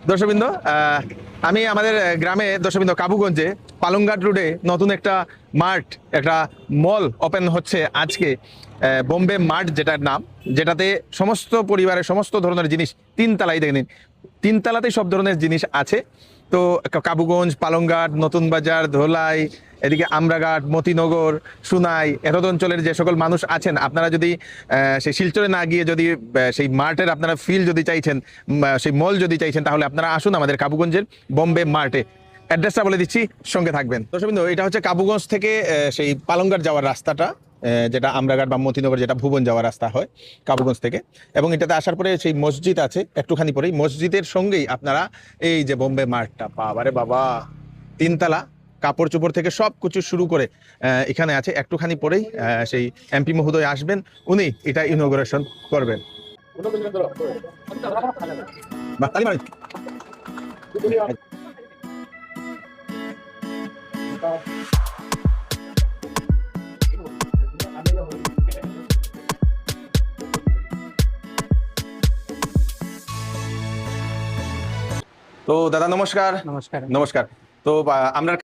দর্শকবৃন্দ, আমি আমাদের গ্রামে দর্শকবৃন্দ কাবুগঞ্জে পালংঘাট রোডে নতুন একটা মার্ট, একটা মল ওপেন হচ্ছে আজকে। বোম্বে মার্ট যেটার নাম, যেটাতে সমস্ত পরিবারের সমস্ত ধরনের জিনিস তিনতলায় দেখে নিন, তিনতলাতেই সব ধরনের জিনিস আছে। তো কাবুগঞ্জ, পালংঘাট, নতুন বাজার, ধোলাই, এদিকে আমরাঘাট, মতিনগর, সুনাই, এত অঞ্চলের যে সকল মানুষ আছেন, আপনারা যদি সেই শিলচরে না গিয়ে যদি সেই মার্টের আপনারা ফিল যদি চাইছেন, সেই মল যদি চাইছেন, তাহলে আপনারা আসুন আমাদের কাবুগঞ্জের বোম্বে মার্টে। অ্যাড্রেসটা বলে দিচ্ছি, সঙ্গে থাকবেন। দর্শকবৃন্দ, এটা হচ্ছে কাবুগঞ্জ থেকে সেই পালংঘাট যাওয়ার রাস্তাটা, যেটা আমরাঘাট বা মতিনগর, যেটা ভুবন যাওয়ার রাস্তা হয় কাবুগঞ্জ থেকে। এবং এটাতে আসার পরে সেই মসজিদ আছে একটুখানি পরেই, মসজিদের সঙ্গেই আপনারা এই যে বোম্বে মার্টটা, বাবারে বাবা, তিনতলা, কাপড় চোপড় থেকে সব কিছু শুরু করে এখানে আছে। একটুখানি পরেই সেই এমপি মহোদয় আসবেন, উনি এটা ইনঅগ্রেশন করবেন। বাহ, তালি মারেন। তো দাদা নমস্কার। নমস্কার। নমস্কার। তো আমরা